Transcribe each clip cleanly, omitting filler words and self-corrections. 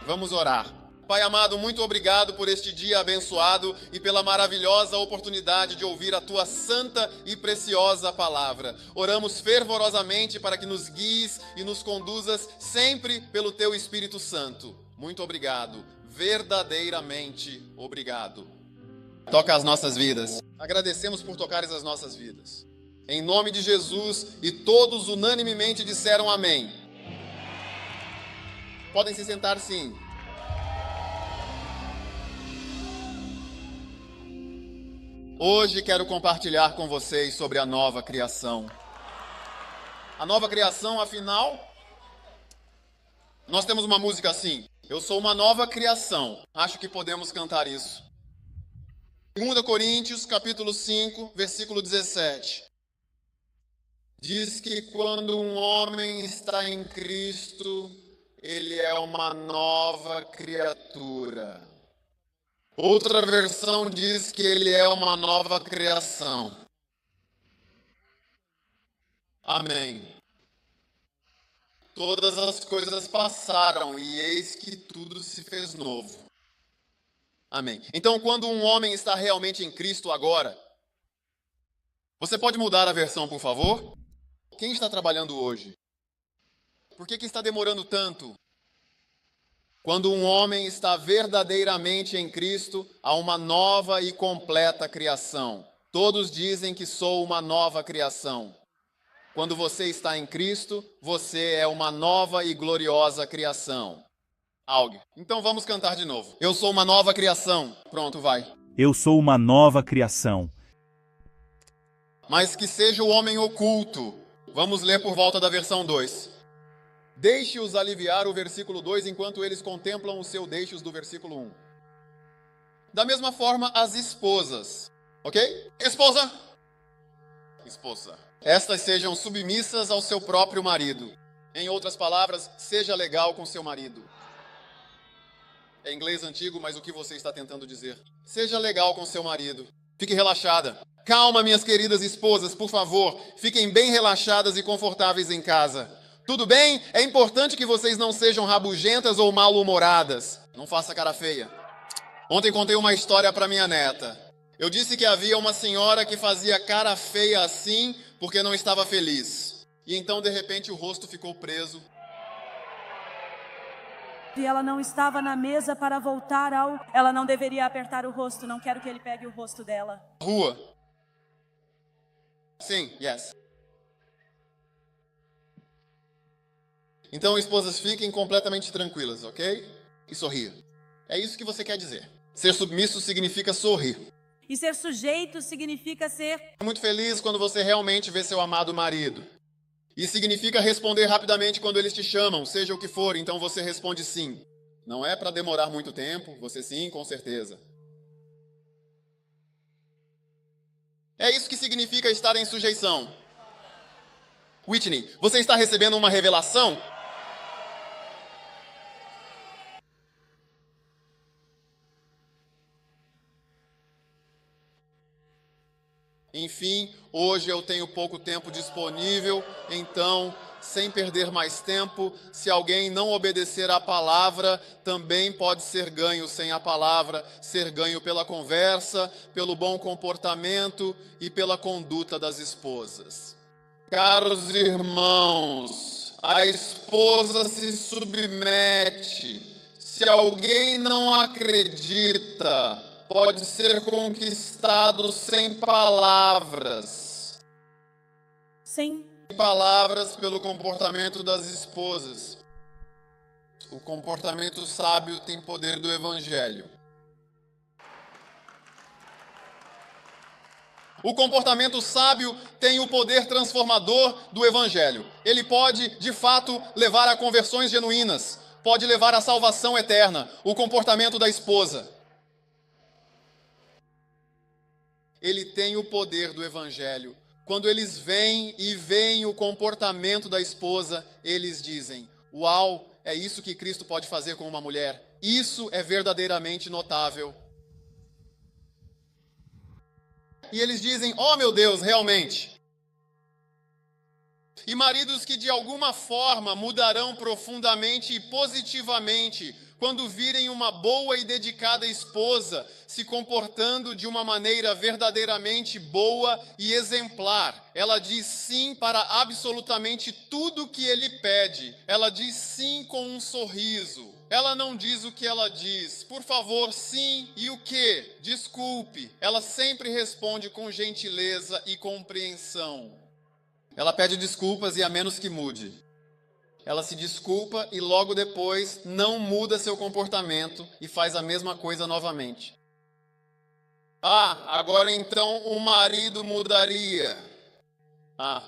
Vamos orar. Pai amado, muito obrigado por este dia abençoado e pela maravilhosa oportunidade de ouvir a Tua santa e preciosa palavra. Oramos fervorosamente para que nos guies e nos conduzas sempre pelo Teu Espírito Santo. Muito obrigado, verdadeiramente obrigado. Toca as nossas vidas. Agradecemos por tocares as nossas vidas. Em nome de Jesus, e todos unanimemente disseram amém. Podem se sentar, sim. Hoje quero compartilhar com vocês sobre a nova criação. A nova criação, afinal, nós temos uma música assim: eu sou uma nova criação. Acho que podemos cantar isso. 2 Coríntios, capítulo 5, versículo 17. Diz que quando um homem está em Cristo, ele é uma nova criatura. Outra versão diz que ele é uma nova criação. Amém. Todas as coisas passaram e eis que tudo se fez novo. Amém. Então, quando um homem está realmente em Cristo agora, você pode mudar a versão, por favor? Quem está trabalhando hoje? Por que está demorando tanto? Quando um homem está verdadeiramente em Cristo, há uma nova e completa criação. Todos dizem que sou uma nova criação. Quando você está em Cristo, você é uma nova e gloriosa criação. Algo. Então vamos cantar de novo. Eu sou uma nova criação. Pronto, vai. Eu sou uma nova criação. Mas que seja o homem oculto. Vamos ler por volta da versão 2. Deixe-os aliviar o versículo 2 enquanto eles contemplam o seu deixe-os do versículo 1. Da mesma forma, as esposas. Ok? Esposa. Estas sejam submissas ao seu próprio marido. Em outras palavras, seja legal com seu marido. É inglês antigo, mas o que você está tentando dizer? Seja legal com seu marido. Fique relaxada. Calma, minhas queridas esposas, por favor. Fiquem bem relaxadas e confortáveis em casa. Tudo bem? É importante que vocês não sejam rabugentas ou mal-humoradas. Não faça cara feia. Ontem contei uma história para minha neta. Eu disse que havia uma senhora que fazia cara feia assim porque não estava feliz. E então, de repente, o rosto ficou preso. E ela não estava na mesa para voltar ao... Ela não deveria apertar o rosto, não quero que ele pegue o rosto dela. Rua. Sim, yes. Então, esposas, fiquem completamente tranquilas, ok? E sorria. É isso que você quer dizer. Ser submisso significa sorrir. E ser sujeito significa ser... Muito feliz quando você realmente vê seu amado marido. E significa responder rapidamente quando eles te chamam, seja o que for, então você responde sim. Não é para demorar muito tempo, você sim, com certeza. É isso que significa estar em sujeição. Whitney, você está recebendo uma revelação? Enfim, hoje eu tenho pouco tempo disponível, então, sem perder mais tempo, se alguém não obedecer à palavra, também pode ser ganho sem a palavra, ser ganho pela conversa, pelo bom comportamento e pela conduta das esposas. Caros irmãos, a esposa se submete. Se alguém não acredita, pode ser conquistado sem palavras. Sem Palavras pelo comportamento das esposas. O comportamento sábio tem poder do Evangelho. O comportamento sábio tem o poder transformador do Evangelho. Ele pode, de fato, levar a conversões genuínas. Pode levar à salvação eterna. O comportamento da esposa. Ele tem o poder do Evangelho. Quando eles vêm e veem o comportamento da esposa, eles dizem: uau, é isso que Cristo pode fazer com uma mulher. Isso é verdadeiramente notável. E eles dizem: oh meu Deus, realmente. E maridos que de alguma forma mudarão profundamente e positivamente quando virem uma boa e dedicada esposa se comportando de uma maneira verdadeiramente boa e exemplar. Ela diz sim para absolutamente tudo que ele pede. Ela diz sim com um sorriso. Ela não diz o que ela diz. Por favor, sim, e o quê? Desculpe. Ela sempre responde com gentileza e compreensão. Ela pede desculpas e a menos que mude. Ela se desculpa e logo depois não muda seu comportamento e faz a mesma coisa novamente. Ah, agora então o marido mudaria. Ah,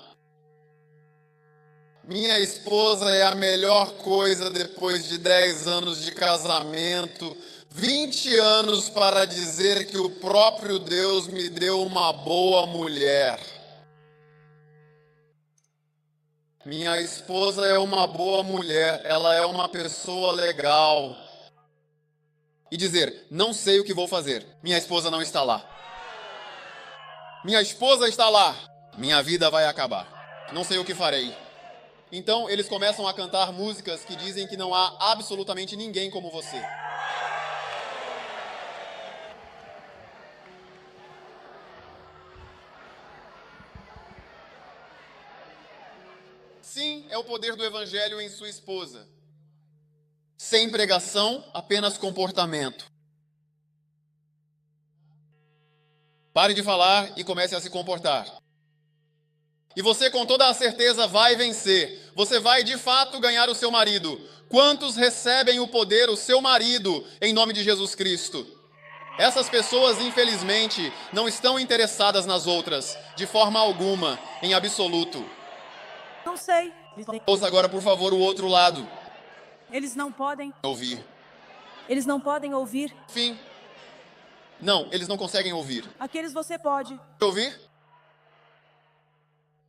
minha esposa é a melhor coisa depois de 10 anos de casamento, 20 anos para dizer que o próprio Deus me deu uma boa mulher. Minha esposa é uma boa mulher, ela é uma pessoa legal. E dizer, não sei o que vou fazer, minha esposa não está lá. Minha esposa está lá, minha vida vai acabar, não sei o que farei. Então eles começam a cantar músicas que dizem que não há absolutamente ninguém como você. Sim, é o poder do evangelho em sua esposa. Sem pregação, apenas comportamento. Pare de falar e comece a se comportar. E você com toda a certeza vai vencer. Você vai de fato ganhar o seu marido. Quantos recebem o poder, o seu marido, em nome de Jesus Cristo? Essas pessoas, infelizmente, não estão interessadas nas outras, de forma alguma, em absoluto. Não sei. Ouça agora, por favor, o outro lado. Eles não podem. Ouvir. Eles não podem ouvir. Fim. Não, eles não conseguem ouvir. Aqueles você pode. Ouvir?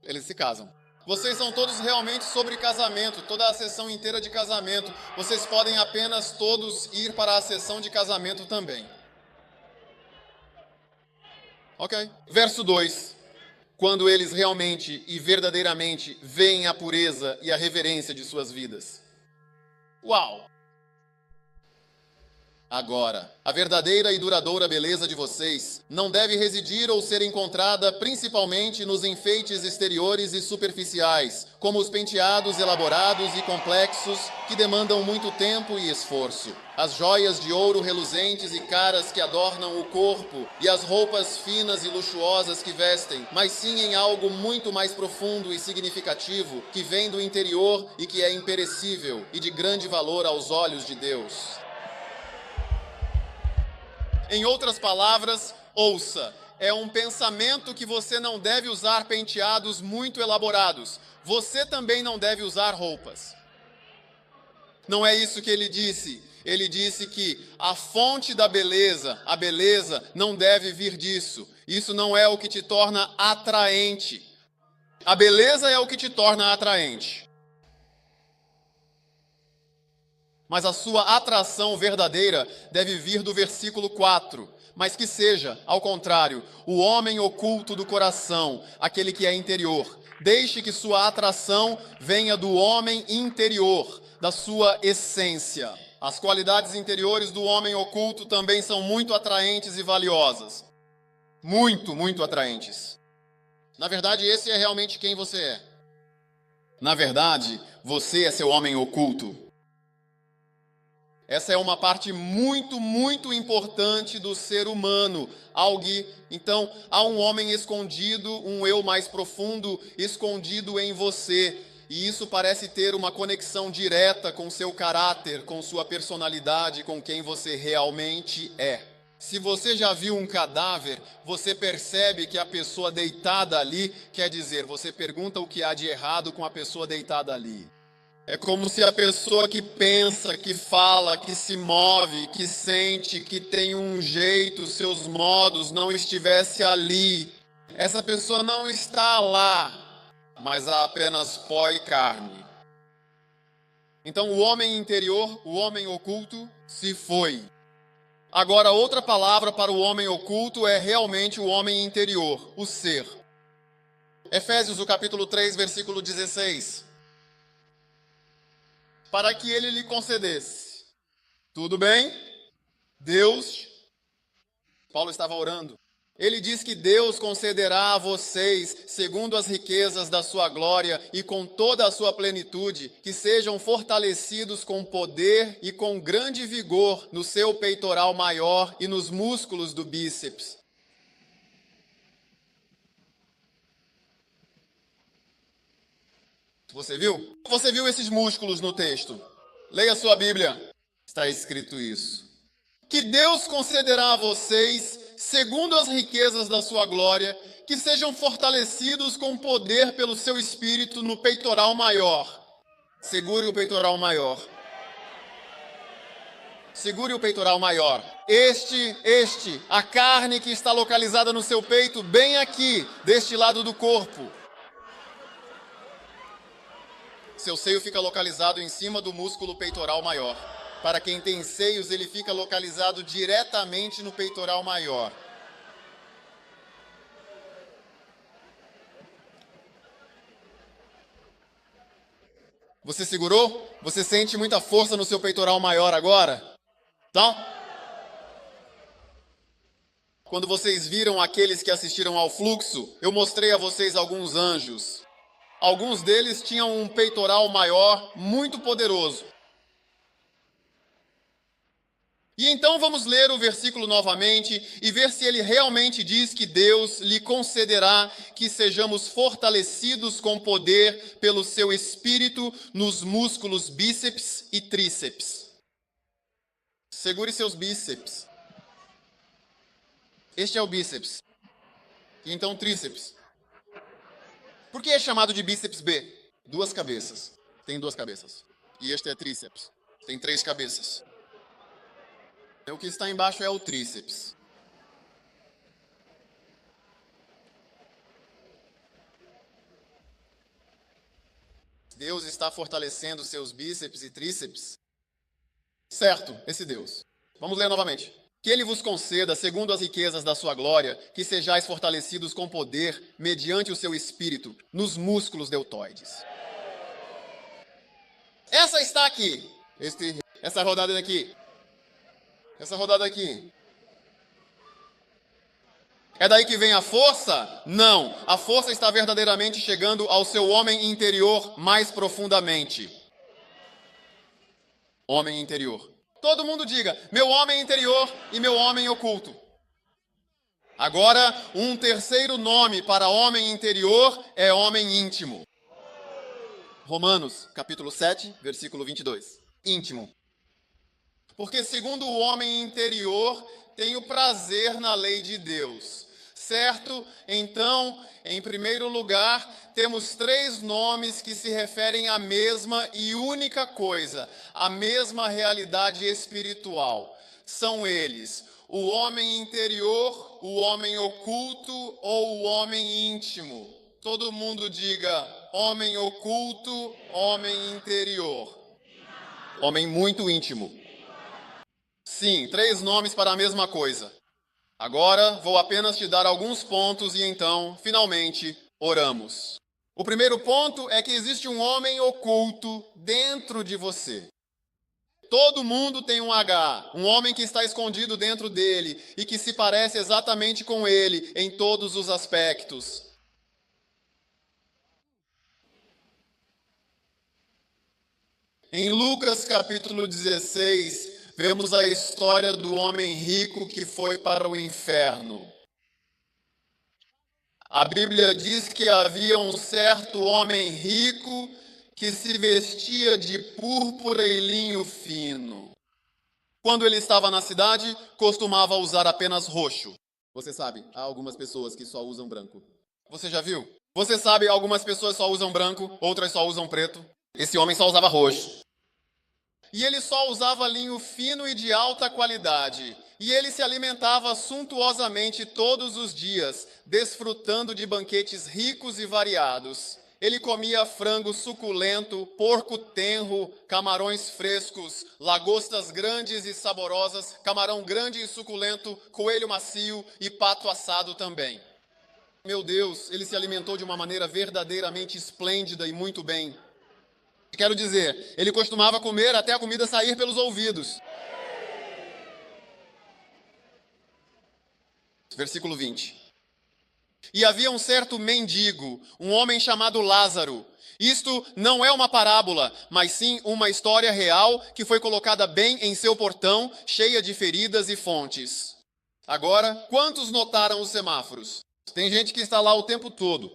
Eles se casam. Vocês são todos realmente sobre casamento, toda a sessão inteira de casamento. Vocês podem apenas todos ir para a sessão de casamento também. Ok. Verso 2. Quando eles realmente e verdadeiramente veem a pureza e a reverência de suas vidas. Uau! Agora, a verdadeira e duradoura beleza de vocês não deve residir ou ser encontrada principalmente nos enfeites exteriores e superficiais, como os penteados elaborados e complexos que demandam muito tempo e esforço, as joias de ouro reluzentes e caras que adornam o corpo e as roupas finas e luxuosas que vestem, mas sim em algo muito mais profundo e significativo que vem do interior e que é imperecível e de grande valor aos olhos de Deus. Em outras palavras, ouça, é um pensamento que você não deve usar penteados muito elaborados. Você também não deve usar roupas. Não é isso que ele disse. Ele disse que a fonte da beleza, a beleza, não deve vir disso. Isso não é o que te torna atraente. A beleza é o que te torna atraente. Mas a sua atração verdadeira deve vir do versículo 4. Mas que seja, ao contrário, o homem oculto do coração, aquele que é interior. Deixe que sua atração venha do homem interior, da sua essência. As qualidades interiores do homem oculto também são muito atraentes e valiosas. Muito, muito atraentes. Na verdade, esse é realmente quem você é. Na verdade, você é seu homem oculto. Essa é uma parte muito, muito importante do ser humano. Então, há um homem escondido, um eu mais profundo escondido em você. E isso parece ter uma conexão direta com seu caráter, com sua personalidade, com quem você realmente é. Se você já viu um cadáver, você percebe que a pessoa deitada ali, quer dizer, você pergunta o que há de errado com a pessoa deitada ali. É como se a pessoa que pensa, que fala, que se move, que sente, que tem um jeito, seus modos, não estivesse ali. Essa pessoa não está lá, mas há apenas pó e carne. Então o homem interior, o homem oculto, se foi. Agora outra palavra para o homem oculto é realmente o homem interior, o ser. Efésios, o capítulo 3, versículo 16. Para que ele lhe concedesse Tudo bem? Deus, Paulo estava orando. Ele diz que Deus concederá a vocês, segundo as riquezas da sua glória e com toda a sua plenitude, que sejam fortalecidos com poder e com grande vigor no seu peitoral maior e nos músculos do bíceps. Você viu? Você viu esses músculos no texto? Leia sua Bíblia. Está escrito isso. Que Deus concederá a vocês, segundo as riquezas da sua glória, que sejam fortalecidos com poder pelo seu espírito no peitoral maior. Segure o peitoral maior. Segure o peitoral maior. A carne que está localizada no seu peito, bem aqui, deste lado do corpo. Seu seio fica localizado em cima do músculo peitoral maior. Para quem tem seios, ele fica localizado diretamente no peitoral maior. Você segurou? Você sente muita força no seu peitoral maior agora? Tá? Quando vocês viram aqueles que assistiram ao fluxo, eu mostrei a vocês alguns anjos. Alguns deles tinham um peitoral maior, muito poderoso. E então vamos ler o versículo novamente e ver se ele realmente diz que Deus lhe concederá que sejamos fortalecidos com poder pelo seu espírito nos músculos bíceps e tríceps. Segure seus bíceps. Este é o bíceps. E então tríceps. Por que é chamado de bíceps B? Duas cabeças. Tem duas cabeças. E este é tríceps. Tem três cabeças. O que está embaixo é o tríceps. Deus está fortalecendo seus bíceps e tríceps? Certo, esse Deus. Vamos ler novamente. Que ele vos conceda, segundo as riquezas da sua glória, que sejais fortalecidos com poder, mediante o seu espírito, nos músculos deltoides. Essa está aqui. Essa rodada daqui. Essa rodada aqui. É daí que vem a força? Não. A força está verdadeiramente chegando ao seu homem interior mais profundamente. Homem interior. Todo mundo diga, meu homem interior e meu homem oculto. Agora, um terceiro nome para homem interior é homem íntimo. Romanos, capítulo 7, versículo 22. Íntimo. Porque segundo o homem interior, tem o prazer na lei de Deus. Certo? Então, em primeiro lugar, temos três nomes que se referem à mesma e única coisa, à mesma realidade espiritual. São eles: o homem interior, o homem oculto ou o homem íntimo. Todo mundo diga: homem oculto, homem interior. Homem muito íntimo. Sim, três nomes para a mesma coisa. Agora vou apenas te dar alguns pontos e então, finalmente, oramos. O primeiro ponto é que existe um homem oculto dentro de você. Todo mundo tem um H, um homem que está escondido dentro dele e que se parece exatamente com ele em todos os aspectos. Em Lucas capítulo 16, vemos a história do homem rico que foi para o inferno. A Bíblia diz que havia um certo homem rico que se vestia de púrpura e linho fino. Quando ele estava na cidade, costumava usar apenas roxo. Você sabe, há algumas pessoas que só usam branco. Você já viu? Você sabe, algumas pessoas só usam branco, outras só usam preto. Esse homem só usava roxo. E ele só usava linho fino e de alta qualidade. E ele se alimentava suntuosamente todos os dias, desfrutando de banquetes ricos e variados. Ele comia frango suculento, porco tenro, camarões frescos, lagostas grandes e saborosas, camarão grande e suculento, coelho macio e pato assado também. Meu Deus, ele se alimentou de uma maneira verdadeiramente esplêndida e muito bem. Quero dizer, ele costumava comer até a comida sair pelos ouvidos. Versículo 20. E havia um certo mendigo, um homem chamado Lázaro. Isto não é uma parábola, mas sim uma história real que foi colocada bem em seu portão, cheia de feridas e fontes. Agora, quantos notaram os semáforos? Tem gente que está lá o tempo todo.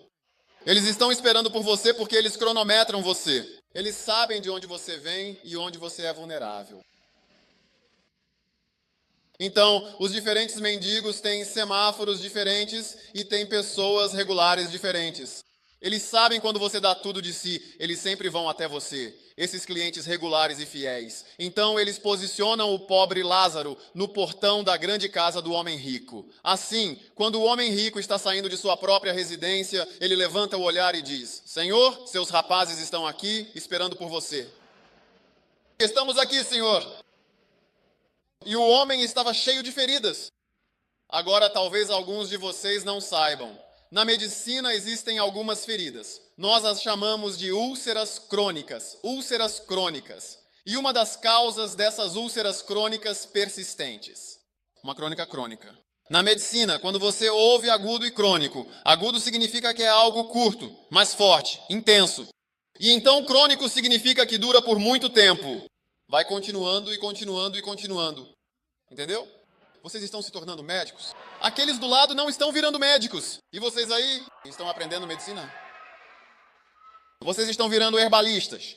Eles estão esperando por você porque eles cronometram você. Eles sabem de onde você vem e onde você é vulnerável. Então, os diferentes mendigos têm semáforos diferentes e têm pessoas regulares diferentes. Eles sabem quando você dá tudo de si, eles sempre vão até você, esses clientes regulares e fiéis. Então, eles posicionam o pobre Lázaro no portão da grande casa do homem rico. Assim, quando o homem rico está saindo de sua própria residência, ele levanta o olhar e diz: Senhor, seus rapazes estão aqui esperando por você. Estamos aqui, Senhor. E o homem estava cheio de feridas. Agora, talvez alguns de vocês não saibam. Na medicina existem algumas feridas. Nós as chamamos de úlceras crônicas. Úlceras crônicas. E uma das causas dessas úlceras crônicas persistentes. Uma crônica crônica. Na medicina, quando você ouve agudo e crônico, agudo significa que é algo curto, mas forte, intenso. E então crônico significa que dura por muito tempo. Vai continuando e continuando e continuando. Entendeu? Vocês estão se tornando médicos? Aqueles do lado não estão virando médicos. E vocês aí estão aprendendo medicina? Vocês estão virando herbalistas.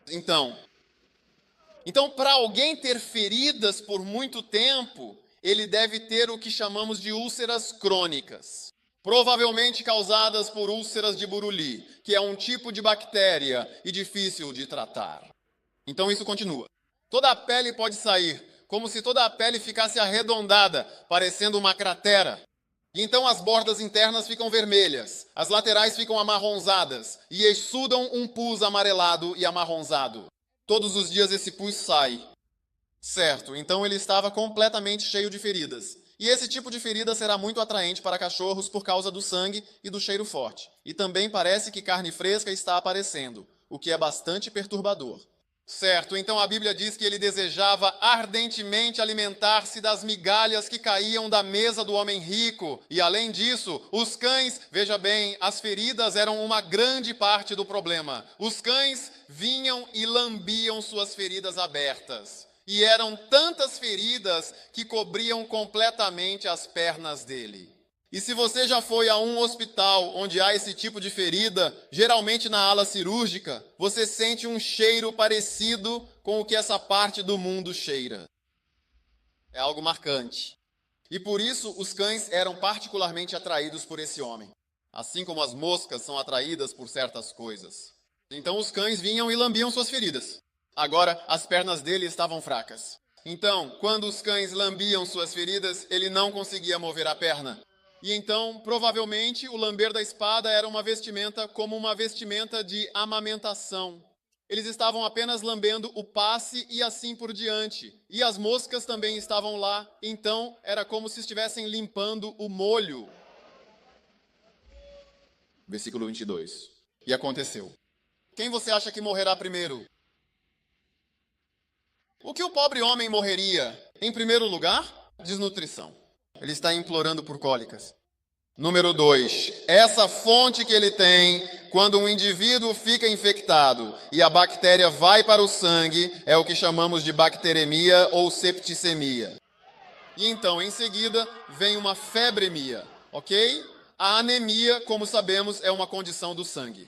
Então, para alguém ter feridas por muito tempo, ele deve ter o que chamamos de úlceras crônicas. Provavelmente causadas por úlceras de Buruli, que é um tipo de bactéria e difícil de tratar. Então isso continua. Toda a pele pode sair, como se toda a pele ficasse arredondada, parecendo uma cratera. E então as bordas internas ficam vermelhas, as laterais ficam amarronzadas e exudam um pus amarelado e amarronzado. Todos os dias esse pus sai. Certo, então ele estava completamente cheio de feridas. E esse tipo de ferida será muito atraente para cachorros por causa do sangue e do cheiro forte. E também parece que carne fresca está aparecendo, o que é bastante perturbador. Certo, então a Bíblia diz que ele desejava ardentemente alimentar-se das migalhas que caíam da mesa do homem rico. E além disso, os cães, veja bem, as feridas eram uma grande parte do problema. Os cães vinham e lambiam suas feridas abertas. E eram tantas feridas que cobriam completamente as pernas dele. E se você já foi a um hospital onde há esse tipo de ferida, geralmente na ala cirúrgica, você sente um cheiro parecido com o que essa parte do mundo cheira. É algo marcante. E por isso os cães eram particularmente atraídos por esse homem, assim como as moscas são atraídas por certas coisas. Então os cães vinham e lambiam suas feridas. Agora, as pernas dele estavam fracas. Então, quando os cães lambiam suas feridas, ele não conseguia mover a perna. E então, provavelmente, o lamber da espada era uma vestimenta como uma vestimenta de amamentação. Eles estavam apenas lambendo o passe e assim por diante. E as moscas também estavam lá, então era como se estivessem limpando o molho. Versículo 22. E aconteceu. Quem você acha que morrerá primeiro? O que o pobre homem morreria? Em primeiro lugar, desnutrição. Ele está implorando por cólicas. Número 2. Essa fonte que ele tem, quando um indivíduo fica infectado e a bactéria vai para o sangue, é o que chamamos de bacteremia ou septicemia. E então, em seguida, vem uma febremia, ok? A anemia, como sabemos, é uma condição do sangue.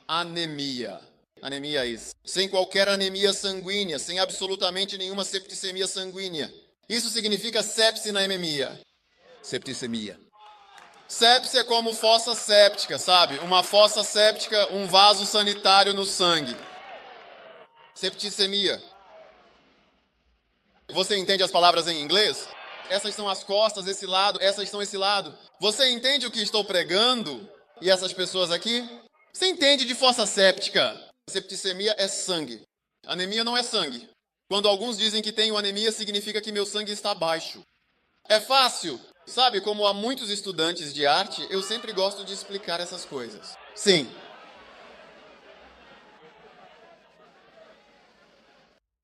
Anemia. Anemia é isso. Sem qualquer anemia sanguínea, sem absolutamente nenhuma septicemia sanguínea. Isso significa sepse na anemia. Septicemia. Sepse é como fossa séptica, sabe? Uma fossa séptica, um vaso sanitário no sangue. Septicemia. Você entende as palavras em inglês? Essas são as costas, esse lado, essas são esse lado. Você entende o que estou pregando? E essas pessoas aqui? Você entende de fossa séptica? Septicemia é sangue. Anemia não é sangue. Quando alguns dizem que tenho anemia, significa que meu sangue está baixo. É fácil. Sabe, como há muitos estudantes de arte, eu sempre gosto de explicar essas coisas. Sim.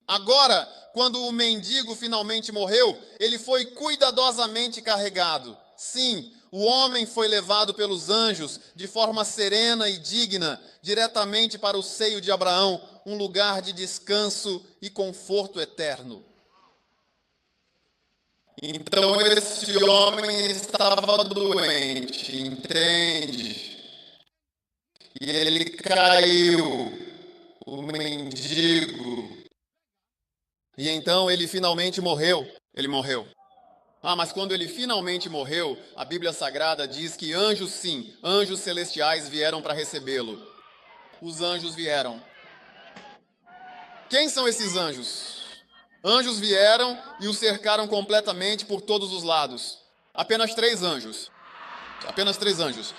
Agora, quando o mendigo finalmente morreu, ele foi cuidadosamente carregado. Sim, o homem foi levado pelos anjos de forma serena e digna, diretamente para o seio de Abraão, um lugar de descanso e conforto eterno. Então esse homem estava doente, entende? E ele caiu, o mendigo. E então ele finalmente morreu. Ele morreu. Mas quando ele finalmente morreu, a Bíblia Sagrada diz que anjos, sim, anjos celestiais vieram para recebê-lo. Os anjos vieram. Quem são esses anjos? Anjos vieram e o cercaram completamente por todos os lados. Apenas 3 anjos. Apenas 3 anjos.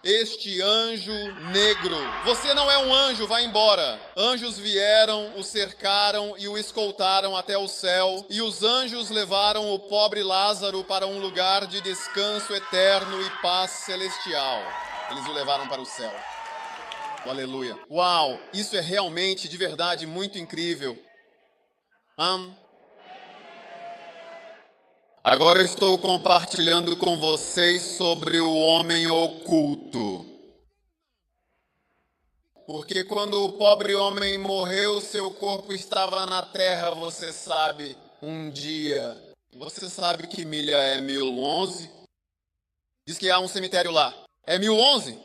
Este anjo negro. Você não é um anjo, vá embora. Anjos vieram, o cercaram e o escoltaram até o céu. E os anjos levaram o pobre Lázaro para um lugar de descanso eterno e paz celestial. Eles o levaram para o céu. Aleluia. Uau, isso é realmente, de verdade, muito incrível. Agora eu estou compartilhando com vocês sobre o homem oculto. Porque quando o pobre homem morreu, seu corpo estava na terra, você sabe, um dia. Você sabe que milha é 1011? Diz que há um cemitério lá. É 1011?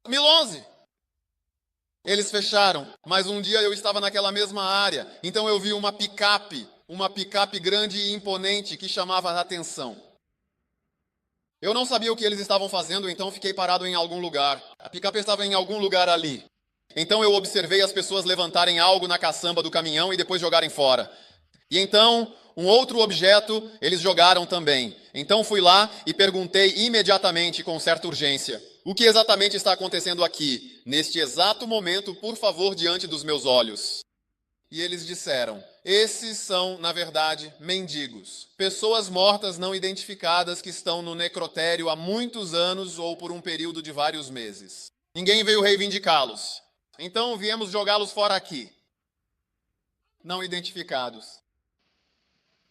1011! Eles fecharam, mas um dia eu estava naquela mesma área, então eu vi uma picape grande e imponente que chamava a atenção. Eu não sabia o que eles estavam fazendo, então fiquei parado em algum lugar. A picape estava em algum lugar ali. Então eu observei as pessoas levantarem algo na caçamba do caminhão e depois jogarem fora. E então, um outro objeto eles jogaram também. Então fui lá e perguntei imediatamente com certa urgência: o que exatamente está acontecendo aqui, neste exato momento, por favor, diante dos meus olhos? E eles disseram: esses são, na verdade, mendigos. Pessoas mortas não identificadas que estão no necrotério há muitos anos ou por um período de vários meses. Ninguém veio reivindicá-los. Então viemos jogá-los fora aqui. Não identificados.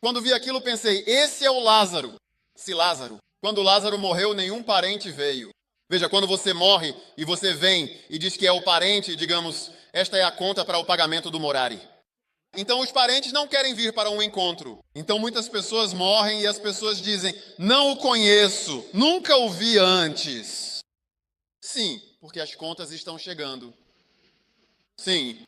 Quando vi aquilo, pensei: esse é o Lázaro. Se Lázaro, quando Lázaro morreu, nenhum parente veio. Veja, quando você morre e você vem e diz que é o parente, digamos, esta é a conta para o pagamento do morari. Então os parentes não querem vir para um encontro. Então muitas pessoas morrem e as pessoas dizem: não o conheço, nunca o vi antes. Sim, porque as contas estão chegando. Sim.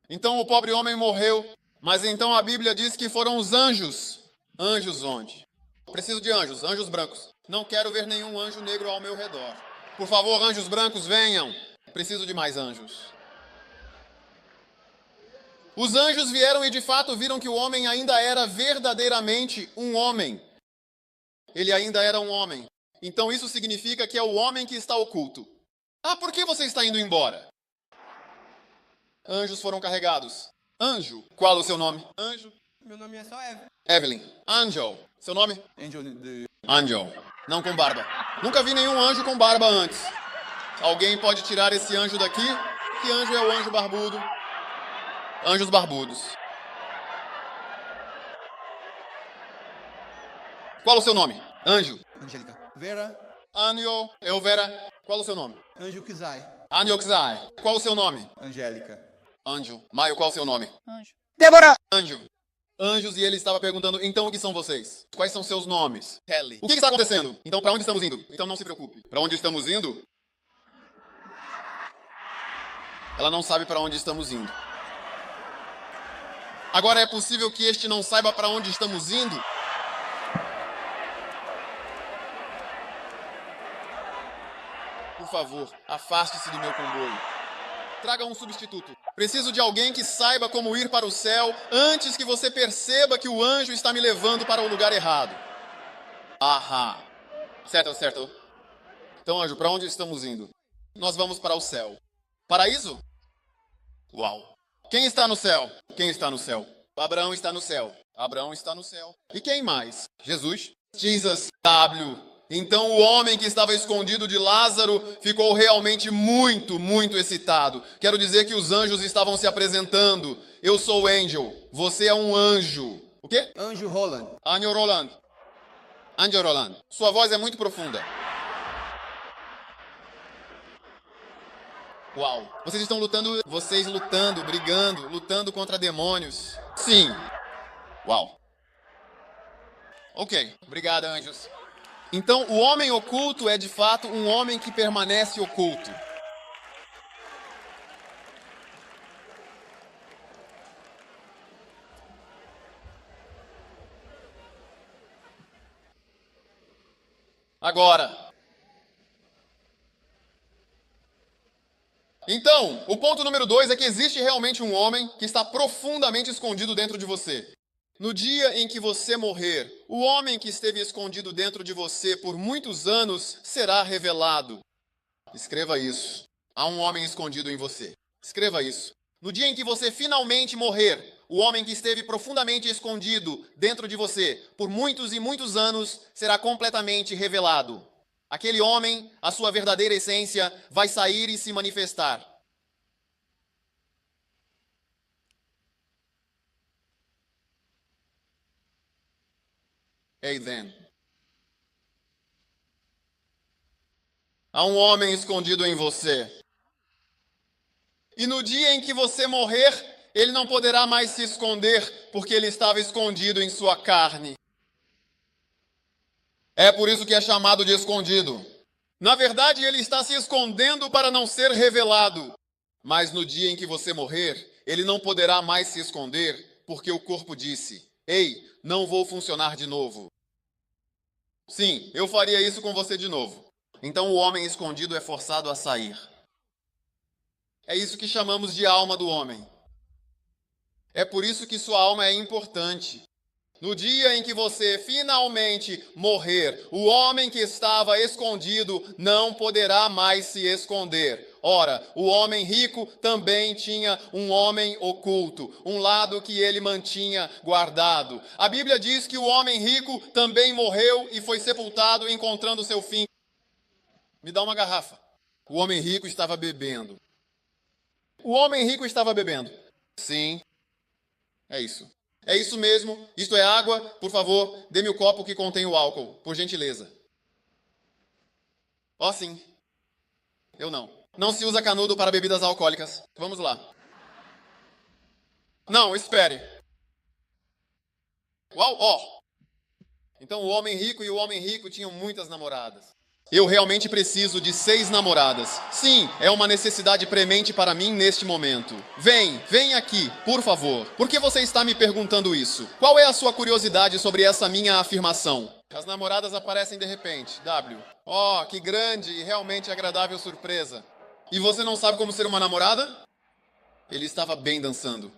Então o pobre homem morreu, mas então a Bíblia diz que foram os anjos. Anjos onde? Preciso de anjos, anjos brancos. Não quero ver nenhum anjo negro ao meu redor. Por favor, anjos brancos, venham. Preciso de mais anjos. Os anjos vieram e de fato viram que o homem ainda era verdadeiramente um homem. Ele ainda era um homem. Então isso significa que é o homem que está oculto. Por que você está indo embora? Anjos foram carregados. Anjo, qual o seu nome? Anjo. Meu nome é só Evelyn. Evelyn. Angel. Seu nome? Angel. Não com barba. Nunca vi nenhum anjo com barba antes. Alguém pode tirar esse anjo daqui? Que anjo é o anjo barbudo? Anjos barbudos. Qual o seu nome? Anjo. Angélica. Vera. Anjo. Eu, Vera. Qual o seu nome? Anjo Kizai. Anjo Kzai. Qual o seu nome? Angélica. Anjo. Maio, qual o seu nome? Anjo. Débora. Anjo. Anjos, e ele estava perguntando: então o que são vocês? Quais são seus nomes? Kelly. O que está acontecendo? Então para onde estamos indo? Então não se preocupe. Para onde estamos indo? Ela não sabe para onde estamos indo. Agora é possível que este não saiba para onde estamos indo? Por favor, afaste-se do meu comboio. Traga um substituto. Preciso de alguém que saiba como ir para o céu antes que você perceba que o anjo está me levando para o lugar errado. Certo. Então, anjo, para onde estamos indo? Nós vamos para o céu. Paraíso? Uau. Quem está no céu? Quem está no céu? Abraão está no céu. Abraão está no céu. E quem mais? Jesus. Jesus W. Então o homem que estava escondido de Lázaro ficou realmente muito excitado. Quero dizer que os anjos estavam se apresentando. Eu sou Angel. Você é um anjo. O quê? Anjo Roland. Anjo Roland. Anjo Roland. Sua voz é muito profunda. Uau. Vocês lutando, brigando, lutando contra demônios. Sim. Uau. Ok. Obrigado, anjos. Então, o homem oculto é de fato um homem que permanece oculto. Agora. Então, o ponto número 2 é que existe realmente um homem que está profundamente escondido dentro de você. No dia em que você morrer, o homem que esteve escondido dentro de você por muitos anos será revelado. Escreva isso. Há um homem escondido em você. Escreva isso. No dia em que você finalmente morrer, o homem que esteve profundamente escondido dentro de você por muitos e muitos anos será completamente revelado. Aquele homem, a sua verdadeira essência, vai sair e se manifestar. Hey then. Há um homem escondido em você. E no dia em que você morrer, ele não poderá mais se esconder, porque ele estava escondido em sua carne. É por isso que é chamado de escondido. Na verdade, ele está se escondendo para não ser revelado. Mas no dia em que você morrer, ele não poderá mais se esconder, porque o corpo disse: ei, não vou funcionar de novo. Sim, eu faria isso com você de novo. Então o homem escondido é forçado a sair. É isso que chamamos de alma do homem. É por isso que sua alma é importante. No dia em que você finalmente morrer, o homem que estava escondido não poderá mais se esconder. Ora, o homem rico também tinha um homem oculto, um lado que ele mantinha guardado. A Bíblia diz que o homem rico também morreu e foi sepultado, encontrando seu fim. Me dá uma garrafa. O homem rico estava bebendo. O homem rico estava bebendo. Sim, é isso. É isso mesmo, isto é água, por favor, dê-me o copo que contém o álcool, por gentileza. Oh, sim. Eu não. Não se usa canudo para bebidas alcoólicas. Vamos lá. Não, espere. Uau, ó. Então o homem rico e o homem rico tinham muitas namoradas. Eu realmente preciso de 6 namoradas. Sim, é uma necessidade premente para mim neste momento. Vem aqui, por favor. Por que você está me perguntando isso? Qual é a sua curiosidade sobre essa minha afirmação? As namoradas aparecem de repente. W. Oh, que grande e realmente agradável surpresa. E você não sabe como ser uma namorada? Ele estava bem dançando.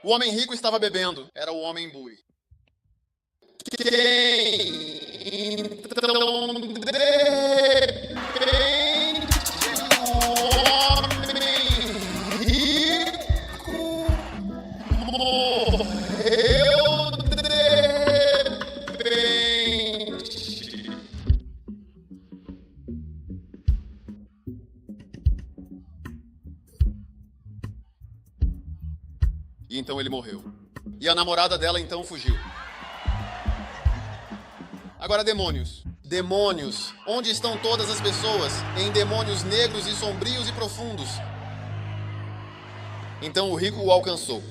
O homem rico estava bebendo. Era o homem bui. E então ele morreu. E a namorada dela então fugiu. Agora demônios. Demônios. Onde estão todas as pessoas? Em demônios negros e sombrios e profundos. Então o rico o alcançou.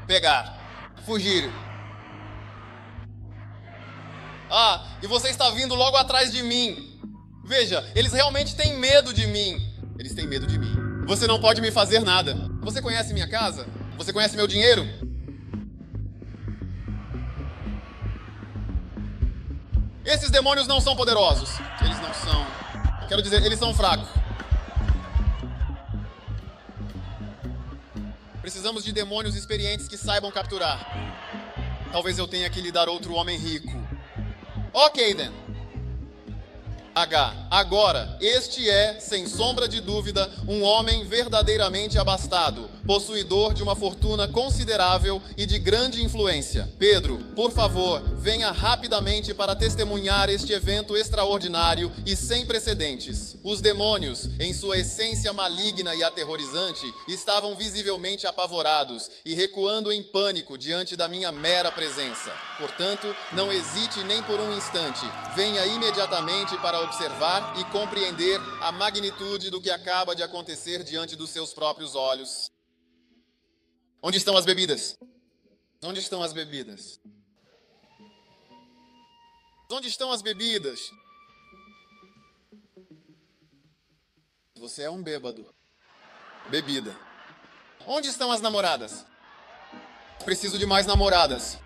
Pegar. Fugir. Ah, e você está vindo logo atrás de mim. Veja, eles realmente têm medo de mim. Eles têm medo de mim. Você não pode me fazer nada. Você conhece minha casa? Você conhece meu dinheiro? Esses demônios não são poderosos. Eles não são. Quero dizer, eles são fracos. Precisamos de demônios experientes que saibam capturar. Talvez eu tenha que lhe dar outro homem rico. Ok, then. H. Agora, este é, sem sombra de dúvida, um homem verdadeiramente abastado. possuidor de uma fortuna considerável e de grande influência. Pedro, por favor, venha rapidamente para testemunhar este evento extraordinário e sem precedentes. Os demônios, em sua essência maligna e aterrorizante, estavam visivelmente apavorados e recuando em pânico diante da minha mera presença. Portanto, não hesite nem por um instante. Venha imediatamente para observar e compreender a magnitude do que acaba de acontecer diante dos seus próprios olhos. Onde estão as bebidas? Onde estão as bebidas? Onde estão as bebidas? Você é um bêbado. Bebida. Onde estão as namoradas? Preciso de mais namoradas.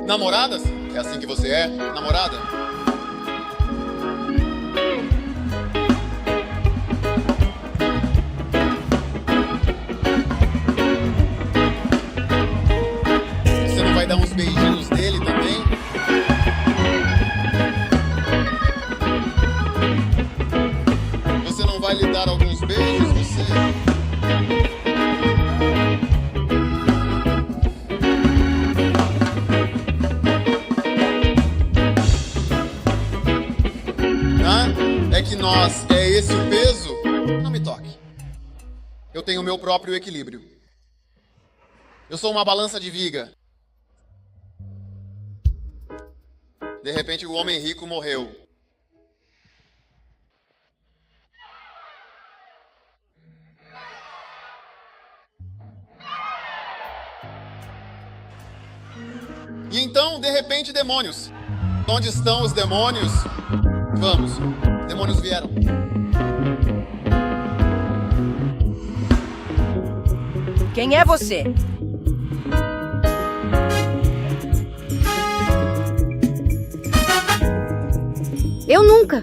Namoradas? É assim que você é? Namorada? Você não vai dar uns beijinhos nele também? Você não vai lhe dar alguns beijos, você? É esse o peso? Não me toque. Eu tenho o meu próprio equilíbrio. Eu sou uma balança de viga. De repente o homem rico morreu. E então, de repente, demônios. Onde estão os demônios? Vamos. Demônios vieram. Quem é você? Eu nunca.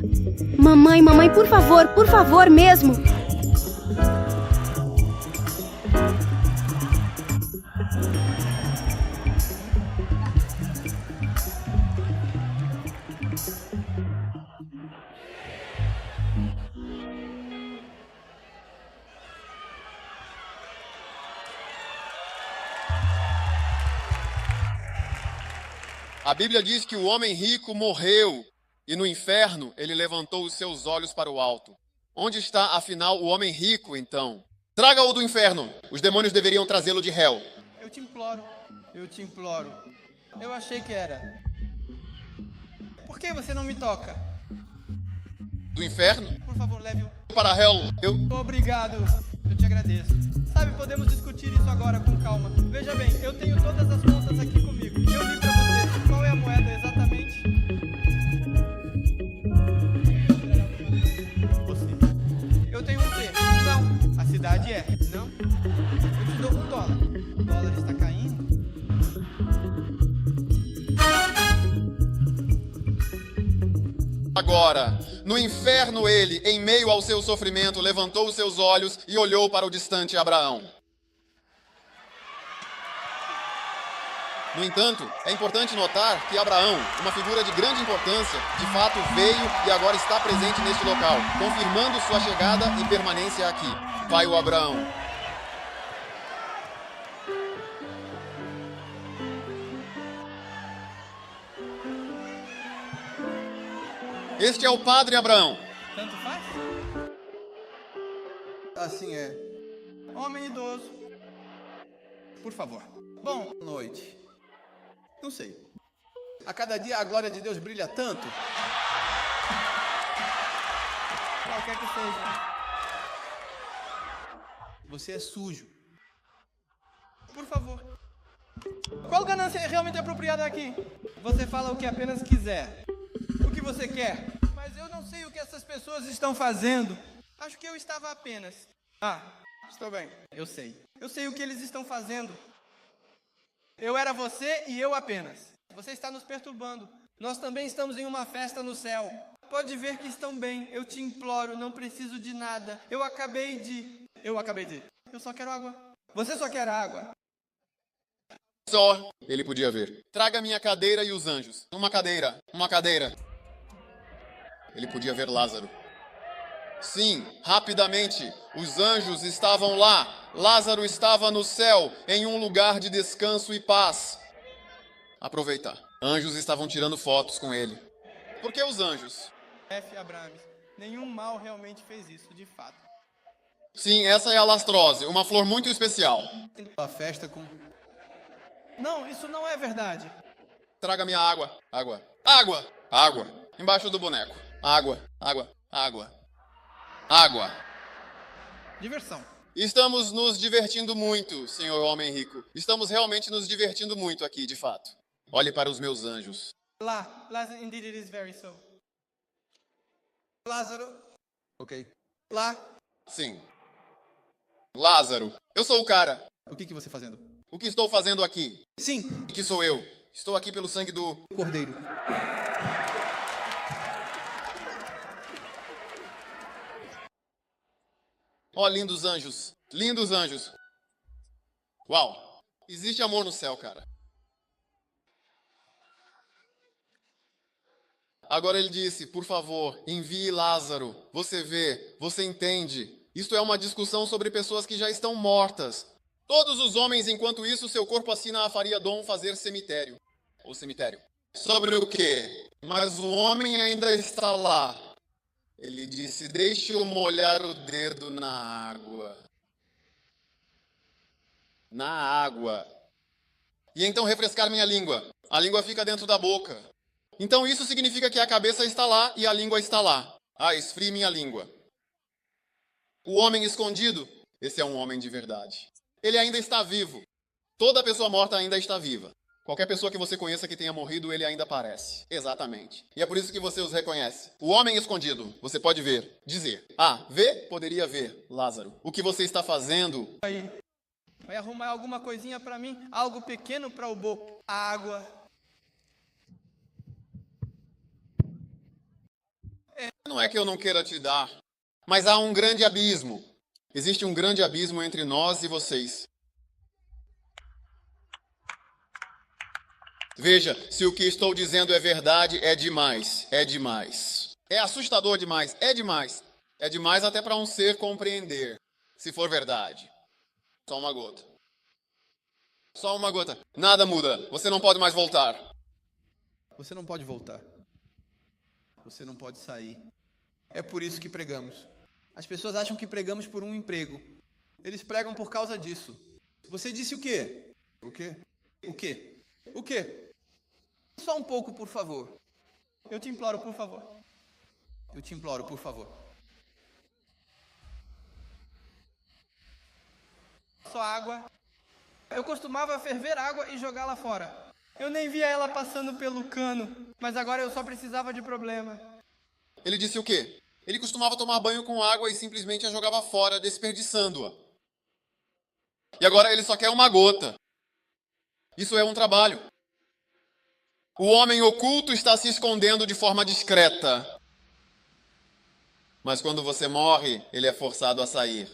Mamãe, por favor mesmo. A Bíblia diz que o homem rico morreu e no inferno ele levantou os seus olhos para o alto. Onde está, afinal, o homem rico, então? Traga-o do inferno. Os demônios deveriam trazê-lo de réu. Eu te imploro. Eu achei que era. Por que você não me toca? Do inferno? Por favor, leve-o para réu. Obrigado. Eu te agradeço. Sabe, podemos discutir isso agora com calma. Veja bem, eu tenho todas as contas aqui comigo. Eu li pra você. Qual é a moeda exatamente? Você. Eu tenho um C. Não. A cidade é. Não. Eu te dou $1. O dólar está caindo. Agora, no inferno ele, em meio ao seu sofrimento, levantou os seus olhos e olhou para o distante Abraão. No entanto, é importante notar que Abraão, uma figura de grande importância, de fato veio e agora está presente neste local, confirmando sua chegada e permanência aqui. Vai o Abraão. Este é o padre Abraão. Tanto faz? Assim é. Homem idoso. Por favor. Boa noite. Não sei. A cada dia a glória de Deus brilha tanto. Qualquer que seja. Você é sujo. Por favor. Qual ganância é realmente apropriada aqui? Você fala o que apenas quiser. O que você quer? Mas eu não sei o que essas pessoas estão fazendo. Acho que eu estava apenas. Estou bem. Eu sei. Eu sei o que eles estão fazendo. Eu era você e eu apenas. Você está nos perturbando. Nós também estamos em uma festa no céu. Pode ver que estão bem. Eu te imploro, não preciso de nada. Eu acabei de... Eu só quero água. Você só quer água. Só ele podia ver. Traga minha cadeira e os anjos. Uma cadeira, uma cadeira. Ele podia ver Lázaro. Sim, rapidamente, os anjos estavam lá. Lázaro estava no céu, em um lugar de descanso e paz. Aproveitar. Anjos estavam tirando fotos com ele. Por que os anjos? F. Abrames, nenhum mal realmente fez isso, de fato. Sim, essa é a lastrose, uma flor muito especial. A festa com... Não, isso não é verdade. Traga minha água. Água. Água! Água. Embaixo do boneco. Água. Água. Água. Água. Diversão. Estamos nos divertindo muito, senhor homem rico. Estamos realmente nos divertindo muito aqui, de fato. Olhe para os meus anjos. Lá, indeed it is very so. Lázaro. Ok. Lá. Sim. Lázaro. Eu sou o cara. O que você fazendo? O que estou fazendo aqui? Sim, Que sou eu. Estou aqui pelo sangue do... cordeiro. Ó, lindos anjos. Lindos anjos. Uau. Existe amor no céu, cara. Agora ele disse, por favor, envie Lázaro. Você vê, você entende. Isto é uma discussão sobre pessoas que já estão mortas. Todos os homens, enquanto isso, seu corpo assina a faria dom fazer cemitério. Ou cemitério. Sobre o quê? Mas o homem ainda está lá. Ele disse, deixe eu molhar o dedo na água. Na água. E então refrescar minha língua. A língua fica dentro da boca. Então isso significa que a cabeça está lá e a língua está lá. Ah, esfrie minha língua. O homem escondido, esse é um homem de verdade. Ele ainda está vivo. Toda pessoa morta ainda está viva. Qualquer pessoa que você conheça que tenha morrido, ele ainda aparece. Exatamente. E é por isso que você os reconhece. O homem escondido, você pode ver, dizer. Ah, ver? Poderia ver, Lázaro. O que você está fazendo? Aí. Vai arrumar alguma coisinha pra mim? Algo pequeno pra o boco. Água. Não é que eu não queira te dar, mas há um grande abismo. Existe um grande abismo entre nós e vocês. Veja, se o que estou dizendo é verdade, é demais. É demais. É assustador demais. É demais. É demais até para um ser compreender, se for verdade. Só uma gota. Só uma gota. Nada muda. Você não pode mais voltar. Você não pode voltar. Você não pode sair. É por isso que pregamos. As pessoas acham que pregamos por um emprego. Eles pregam por causa disso. Você disse o quê? O quê? O quê? O quê? Só um pouco, por favor. Eu te imploro, por favor. Eu te imploro, por favor. Só água. Eu costumava ferver água e jogá-la fora. Eu nem via ela passando pelo cano, mas agora eu só precisava de problema. Ele disse o quê? Ele costumava tomar banho com água e simplesmente a jogava fora, desperdiçando-a. E agora ele só quer uma gota. Isso é um trabalho. O homem oculto está se escondendo de forma discreta. Mas quando você morre, ele é forçado a sair.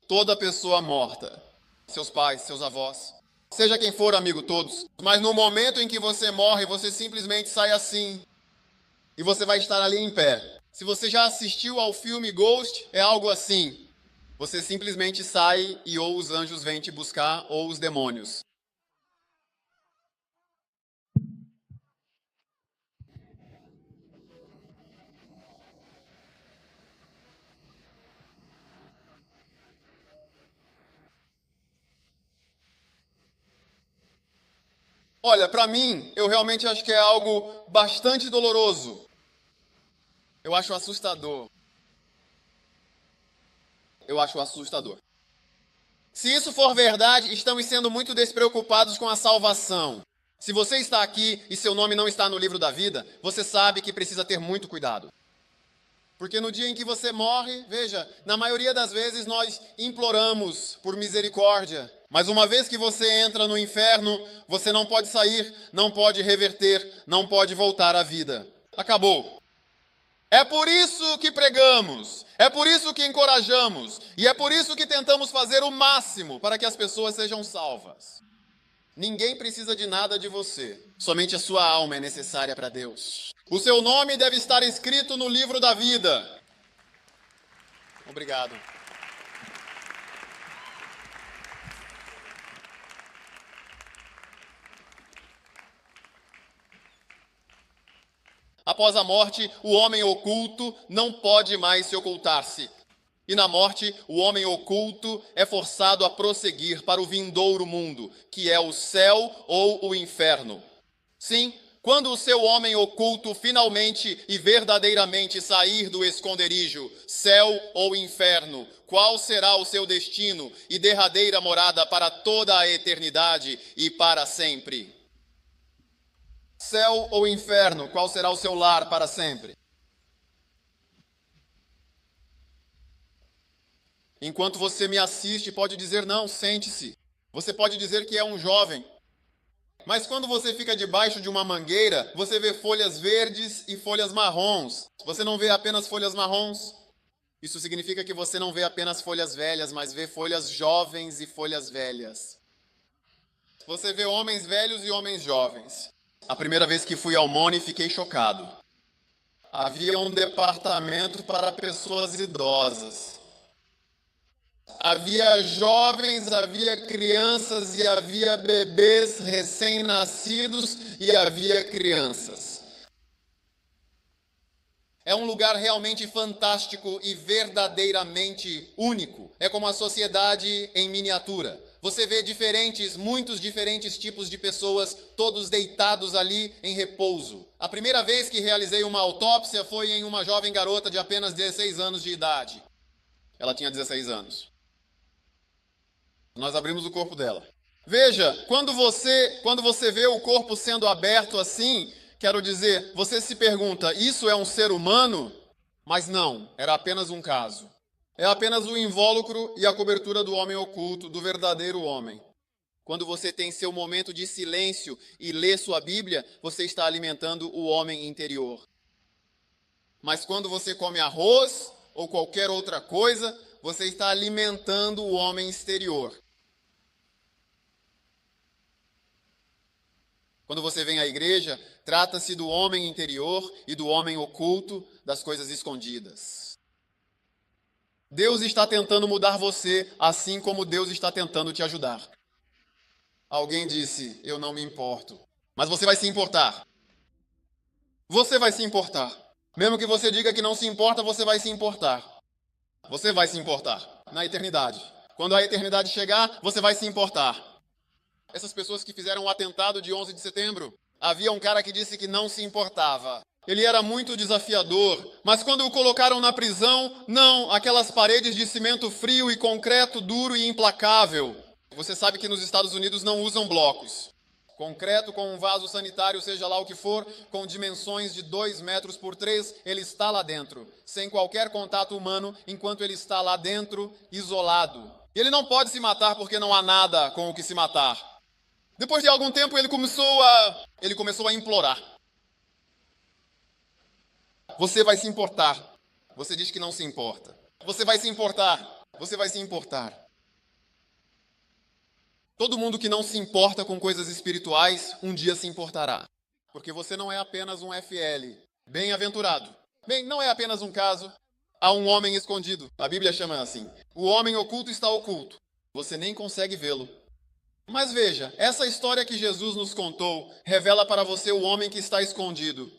Toda pessoa morta, seus pais, seus avós, seja quem for, amigo, todos. Mas no momento em que você morre, você simplesmente sai assim. E você vai estar ali em pé. Se você já assistiu ao filme Ghost, é algo assim. Você simplesmente sai e ou os anjos vêm te buscar ou os demônios. Olha, para mim, eu realmente acho que é algo bastante doloroso. Eu acho assustador. Eu acho assustador. Se isso for verdade, estamos sendo muito despreocupados com a salvação. Se você está aqui e seu nome não está no livro da vida, você sabe que precisa ter muito cuidado. Porque no dia em que você morre, veja, na maioria das vezes nós imploramos por misericórdia. Mas uma vez que você entra no inferno, você não pode sair, não pode reverter, não pode voltar à vida. Acabou. É por isso que pregamos. É por isso que encorajamos e é por isso que tentamos fazer o máximo para que as pessoas sejam salvas. Ninguém precisa de nada de você, somente a sua alma é necessária para Deus. O seu nome deve estar escrito no livro da vida. Obrigado. Após a morte, o homem oculto não pode mais se ocultar-se. E na morte, o homem oculto é forçado a prosseguir para o vindouro mundo, que é o céu ou o inferno. Sim, quando o seu homem oculto finalmente e verdadeiramente sair do esconderijo, céu ou inferno, qual será o seu destino e derradeira morada para toda a eternidade e para sempre? Céu ou inferno, qual será o seu lar para sempre? Enquanto você me assiste, pode dizer não, sente-se. Você pode dizer que é um jovem. Mas quando você fica debaixo de uma mangueira, você vê folhas verdes e folhas marrons. Você não vê apenas folhas marrons. Isso significa que você não vê apenas folhas velhas, mas vê folhas jovens e folhas velhas. Você vê homens velhos e homens jovens. A primeira vez que fui ao MONE, fiquei chocado. Havia um departamento para pessoas idosas. Havia jovens, havia crianças e havia bebês recém-nascidos e havia crianças. É um lugar realmente fantástico e verdadeiramente único. É como a sociedade em miniatura. Você vê muitos diferentes tipos de pessoas, todos deitados ali em repouso. A primeira vez que realizei uma autópsia foi em uma jovem garota de apenas 16 anos de idade. Ela tinha 16 anos. Nós abrimos o corpo dela. Veja, quando você vê o corpo sendo aberto assim, quero dizer, você se pergunta, isso é um ser humano? Mas não, era apenas um caso. É apenas o invólucro e a cobertura do homem oculto, do verdadeiro homem. Quando você tem seu momento de silêncio e lê sua Bíblia, você está alimentando o homem interior. Mas quando você come arroz ou qualquer outra coisa, você está alimentando o homem exterior. Quando você vem à igreja, trata-se do homem interior e do homem oculto, das coisas escondidas. Deus está tentando mudar você, assim como Deus está tentando te ajudar. Alguém disse, eu não me importo. Mas você vai se importar. Você vai se importar. Mesmo que você diga que não se importa, você vai se importar. Você vai se importar na eternidade. Quando a eternidade chegar, você vai se importar. Essas pessoas que fizeram o atentado de 11 de setembro, havia um cara que disse que não se importava. Ele era muito desafiador, mas quando o colocaram na prisão, não, aquelas paredes de cimento frio e concreto duro e implacável. Você sabe que nos Estados Unidos não usam blocos. Concreto com um vaso sanitário, seja lá o que for, com dimensões de 2 metros por 3, ele está lá dentro, sem qualquer contato humano, enquanto ele está lá dentro, isolado. E ele não pode se matar porque não há nada com o que se matar. Depois de algum tempo, ele começou a implorar. Você vai se importar. Você diz que não se importa. Você vai se importar. Você vai se importar. Todo mundo que não se importa com coisas espirituais, um dia se importará. Porque você não é apenas um FL. Bem-aventurado. Bem, não é apenas um caso. Há um homem escondido. A Bíblia chama assim. O homem oculto está oculto. Você nem consegue vê-lo. Mas veja, essa história que Jesus nos contou revela para você o homem que está escondido.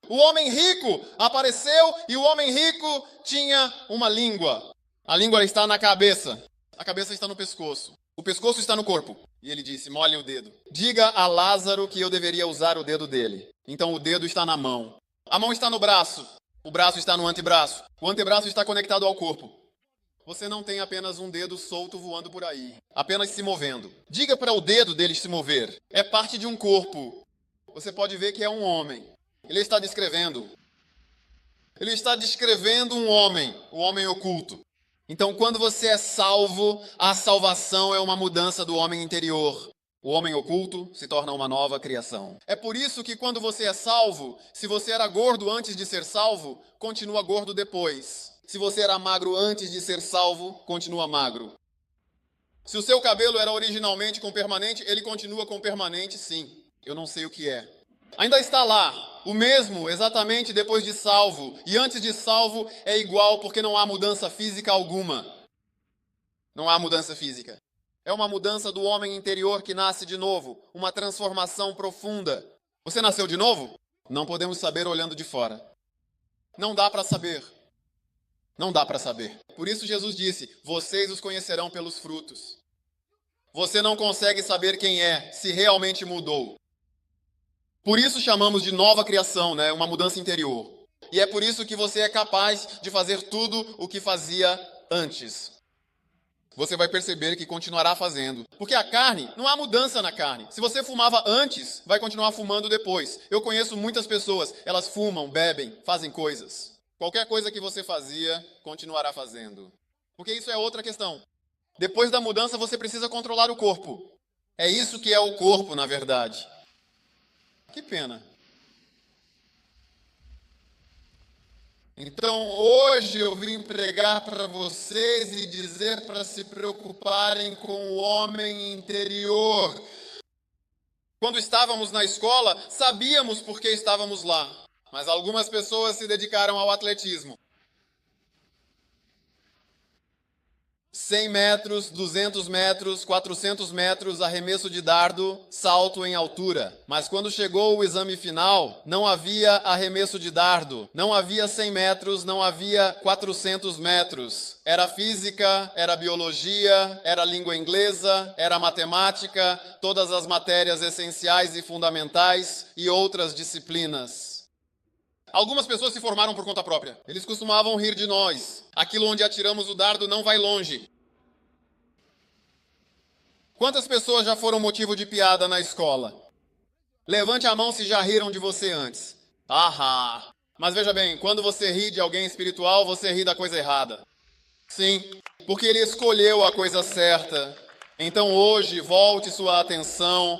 O homem rico apareceu e o homem rico tinha uma língua. A língua está na cabeça. A cabeça está no pescoço. O pescoço está no corpo. E ele disse, molhe o dedo. Diga a Lázaro que eu deveria usar o dedo dele. Então o dedo está na mão. A mão está no braço. O braço está no antebraço. O antebraço está conectado ao corpo. Você não tem apenas um dedo solto voando por aí, apenas se movendo. Diga para o dedo dele se mover. É parte de um corpo. Você pode ver que é um homem. Ele está descrevendo um homem, o homem oculto. Então, quando você é salvo, a salvação é uma mudança do homem interior. O homem oculto se torna uma nova criação. É por isso que quando você é salvo, se você era gordo antes de ser salvo, continua gordo depois. Se você era magro antes de ser salvo, continua magro. Se o seu cabelo era originalmente com permanente, ele continua com permanente, sim. Eu não sei o que é. Ainda está lá, o mesmo exatamente depois de salvo. E antes de salvo é igual porque não há mudança física alguma. Não há mudança física. É uma mudança do homem interior que nasce de novo. Uma transformação profunda. Você nasceu de novo? Não podemos saber olhando de fora. Não dá para saber. Não dá para saber. Por isso Jesus disse, vocês os conhecerão pelos frutos. Você não consegue saber quem é, se realmente mudou. Por isso chamamos de nova criação, né? Uma mudança interior. E é por isso que você é capaz de fazer tudo o que fazia antes. Você vai perceber que continuará fazendo. Porque a carne, não há mudança na carne. Se você fumava antes, vai continuar fumando depois. Eu conheço muitas pessoas, elas fumam, bebem, fazem coisas. Qualquer coisa que você fazia, continuará fazendo. Porque isso é outra questão. Depois da mudança, você precisa controlar o corpo. É isso que é o corpo, na verdade. Que pena. Então, hoje eu vim pregar para vocês e dizer para se preocuparem com o homem interior. Quando estávamos na escola, sabíamos por que estávamos lá. Mas algumas pessoas se dedicaram ao atletismo. 100 metros, 200 metros, 400 metros, arremesso de dardo, salto em altura. Mas quando chegou o exame final, não havia arremesso de dardo, não havia 100 metros, não havia 400 metros. Era física, era biologia, era língua inglesa, era matemática, todas as matérias essenciais e fundamentais e outras disciplinas. Algumas pessoas se formaram por conta própria. Eles costumavam rir de nós. Aquilo onde atiramos o dardo não vai longe. Quantas pessoas já foram motivo de piada na escola? Levante a mão se já riram de você antes. Ahá! Mas veja bem, quando você ri de alguém espiritual, você ri da coisa errada. Sim, porque ele escolheu a coisa certa. Então hoje, volte a sua atenção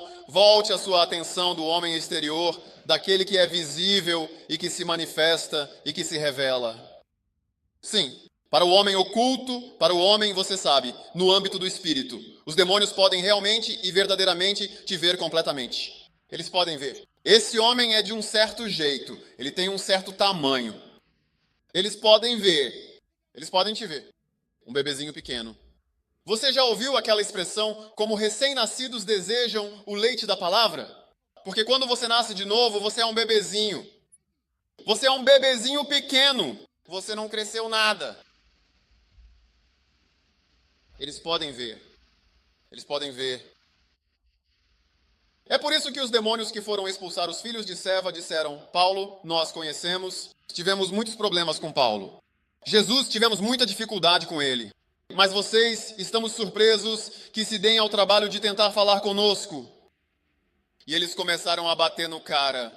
do homem exterior, daquele que é visível e que se manifesta e que se revela. Sim, para o homem oculto, para o homem, você sabe, no âmbito do espírito, os demônios podem realmente e verdadeiramente te ver completamente. Eles podem ver. Esse homem é de um certo jeito, ele tem um certo tamanho. Eles podem ver, eles podem te ver. Um bebezinho pequeno. Você já ouviu aquela expressão, como recém-nascidos desejam o leite da palavra? Porque quando você nasce de novo, você é um bebezinho. Você é um bebezinho pequeno. Você não cresceu nada. Eles podem ver. Eles podem ver. É por isso que os demônios que foram expulsar os filhos de Seva disseram, Paulo, nós conhecemos, tivemos muitos problemas com Paulo. Jesus, tivemos muita dificuldade com ele. Mas vocês, estamos surpresos que se deem ao trabalho de tentar falar conosco. E eles começaram a bater no cara.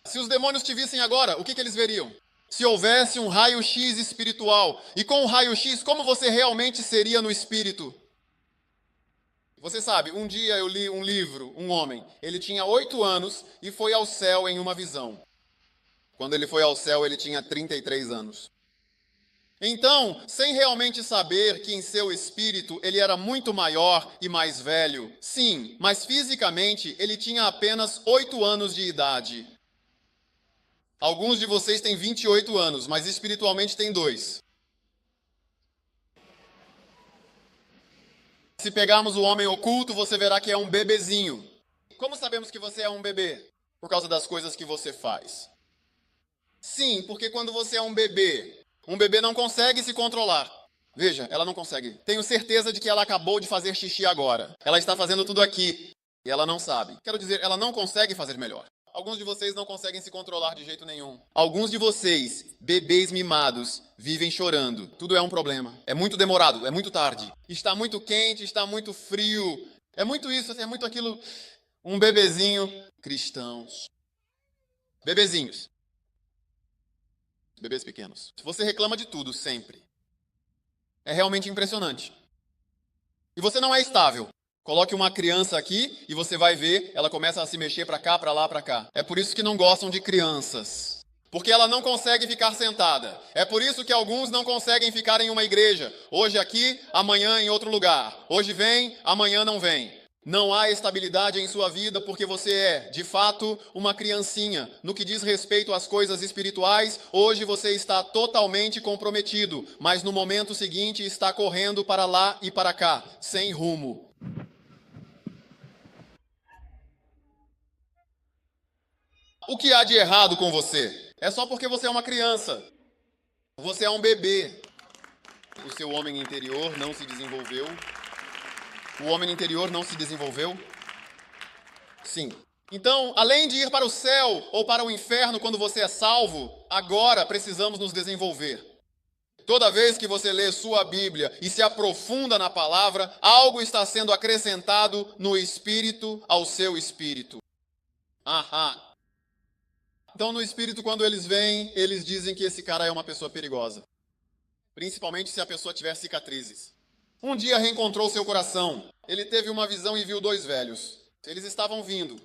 Se os demônios te vissem agora, o que eles veriam? Se houvesse um raio-x espiritual, e com o raio-x, como você realmente seria no espírito? Você sabe, um dia eu li um livro, um homem, ele tinha 8 anos e foi ao céu em uma visão. Quando ele foi ao céu, ele tinha 33 anos. Então, sem realmente saber que em seu espírito ele era muito maior e mais velho, sim, mas fisicamente ele tinha apenas 8 anos de idade. Alguns de vocês têm 28 anos, mas espiritualmente têm 2. Se pegarmos o homem oculto, você verá que é um bebezinho. Como sabemos que você é um bebê? Por causa das coisas que você faz. Sim, porque quando você é um bebê não consegue se controlar. Veja, ela não consegue. Tenho certeza de que ela acabou de fazer xixi agora. Ela está fazendo tudo aqui e ela não sabe. Quero dizer, ela não consegue fazer melhor. Alguns de vocês não conseguem se controlar de jeito nenhum. Alguns de vocês, bebês mimados, vivem chorando. Tudo é um problema. É muito demorado, é muito tarde. Está muito quente, está muito frio. É muito isso, é muito aquilo. Um bebezinho. Cristãos. Bebezinhos. Bebês pequenos. Você reclama de tudo, sempre. É realmente impressionante. E você não é estável. Coloque uma criança aqui e você vai ver, ela começa a se mexer para cá, para lá, para cá. É por isso que não gostam de crianças. porque ela não consegue ficar sentada. É por isso que alguns não conseguem ficar em uma igreja. Hoje aqui, amanhã em outro lugar. Hoje vem, amanhã não vem. Não há estabilidade em sua vida porque você é, de fato, uma criancinha. No que diz respeito às coisas espirituais, hoje você está totalmente comprometido, mas no momento seguinte está correndo para lá e para cá, sem rumo. O que há de errado com você? É só porque você é uma criança. Você é um bebê. O seu homem interior não se desenvolveu. O homem interior não se desenvolveu? Sim. Então, além de ir para o céu ou para o inferno quando você é salvo, agora precisamos nos desenvolver. Toda vez que você lê sua Bíblia e se aprofunda na palavra, algo está sendo acrescentado no espírito ao seu espírito. Aham. Então, no espírito, quando eles vêm, eles dizem que esse cara é uma pessoa perigosa. Principalmente se a pessoa tiver cicatrizes. Um dia reencontrou seu coração. Ele teve uma visão e viu 2 velhos. Eles estavam vindo.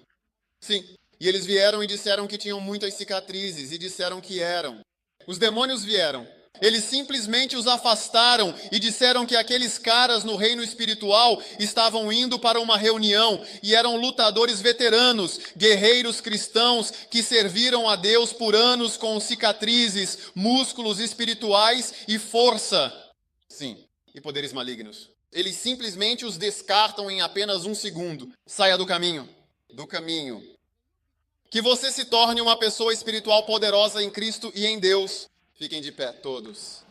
Sim. E eles vieram e disseram que tinham muitas cicatrizes. E disseram que eram. Os demônios vieram. Eles simplesmente os afastaram e disseram que aqueles caras no reino espiritual estavam indo para uma reunião e eram lutadores veteranos, guerreiros cristãos que serviram a Deus por anos com cicatrizes, músculos espirituais e força. Sim. E poderes malignos. Eles simplesmente os descartam em apenas 1 segundo. Saia do caminho. Do caminho. Que você se torne uma pessoa espiritual poderosa em Cristo e em Deus. Fiquem de pé, todos.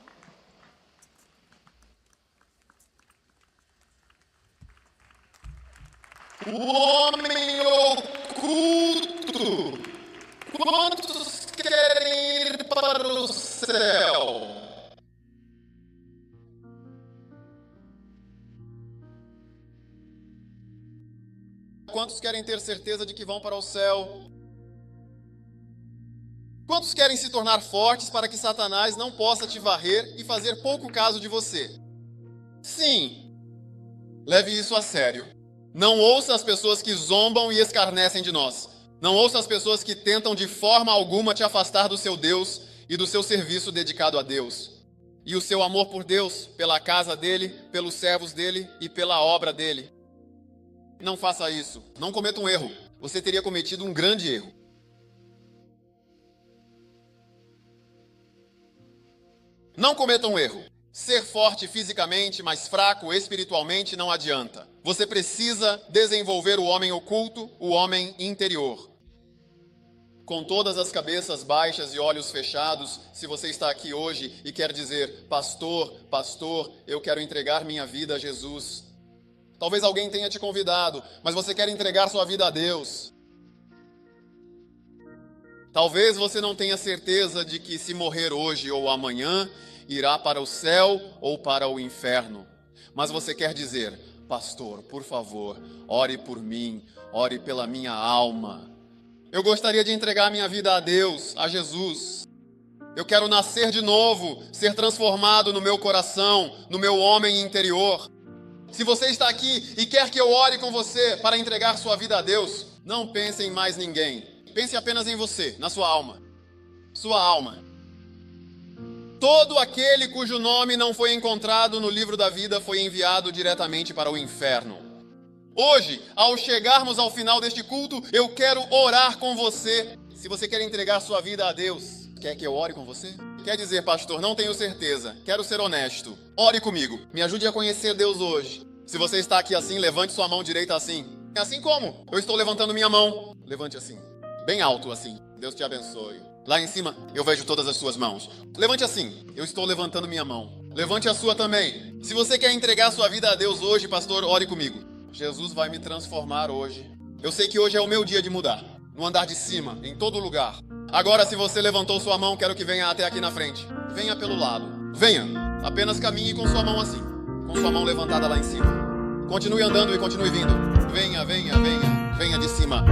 O homem oculto. Quantos querem ir para o céu? Quantos querem ter certeza de que vão para o céu? Quantos querem se tornar fortes para que Satanás não possa te varrer e fazer pouco caso de você? Sim. Leve isso a sério. Não ouça as pessoas que zombam e escarnecem de nós. Não ouça as pessoas que tentam de forma alguma te afastar do seu Deus e do seu serviço dedicado a Deus. E o seu amor por Deus, pela casa dele, pelos servos dele e pela obra dele. Não faça isso. Não cometa um erro. Você teria cometido um grande erro. Não cometa um erro. Ser forte fisicamente, mas fraco espiritualmente não adianta. Você precisa desenvolver o homem oculto, o homem interior. Com todas as cabeças baixas e olhos fechados, se você está aqui hoje e quer dizer, pastor, eu quero entregar minha vida a Jesus. Talvez alguém tenha te convidado, mas você quer entregar sua vida a Deus. Talvez você não tenha certeza de que se morrer hoje ou amanhã, irá para o céu ou para o inferno. Mas você quer dizer, pastor, por favor, ore por mim, ore pela minha alma. Eu gostaria de entregar minha vida a Deus, a Jesus. Eu quero nascer de novo, ser transformado no meu coração, no meu homem interior. Se você está aqui e quer que eu ore com você para entregar sua vida a Deus, não pense em mais ninguém. Pense apenas em você, na sua alma. Sua alma. Todo aquele cujo nome não foi encontrado no livro da vida foi enviado diretamente para o inferno. Hoje, ao chegarmos ao final deste culto, eu quero orar com você. Se você quer entregar sua vida a Deus, quer que eu ore com você? Quer dizer, pastor, não tenho certeza. Quero ser honesto. Ore comigo. Me ajude a conhecer Deus hoje. Se você está aqui assim, levante sua mão direita assim. Assim como? Eu estou levantando minha mão. Levante assim. Bem alto assim. Deus te abençoe. Lá em cima, eu vejo todas as suas mãos. Levante assim. Eu estou levantando minha mão. Levante a sua também. Se você quer entregar sua vida a Deus hoje, pastor, ore comigo. Jesus vai me transformar hoje. Eu sei que hoje é o meu dia de mudar. No andar de cima, em todo lugar. Agora, se você levantou sua mão, quero que venha até aqui na frente. Venha pelo lado. Venha. Apenas caminhe com sua mão assim. Com sua mão levantada lá em cima. Continue andando e continue vindo. Venha, venha, venha. Venha de cima.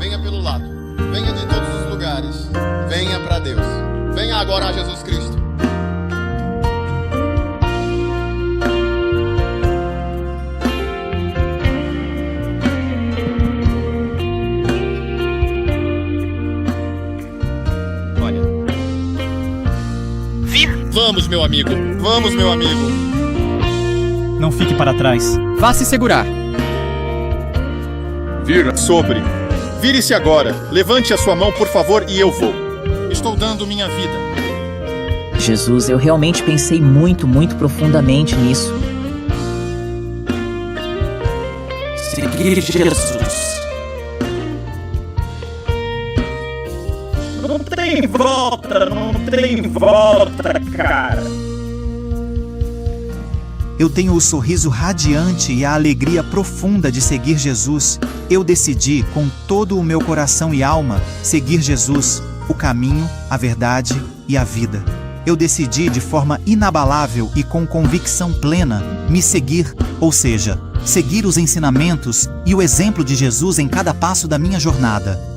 Venha pelo lado. Venha de todos os lugares. Venha para Deus. Venha agora a Jesus Cristo. Olha, Vamos, meu amigo. Vamos, meu amigo. Não fique para trás. Vá se segurar. Vire-se agora. Levante a sua mão, por favor, e eu vou. Estou dando minha vida. Jesus, eu realmente pensei muito profundamente nisso. Seguir Jesus. Não tem volta, cara. Eu tenho o sorriso radiante e a alegria profunda de seguir Jesus. Eu decidi, com todo o meu coração e alma, seguir Jesus, o caminho, a verdade e a vida. Eu decidi de forma inabalável e com convicção plena me seguir, ou seja, seguir os ensinamentos e o exemplo de Jesus em cada passo da minha jornada.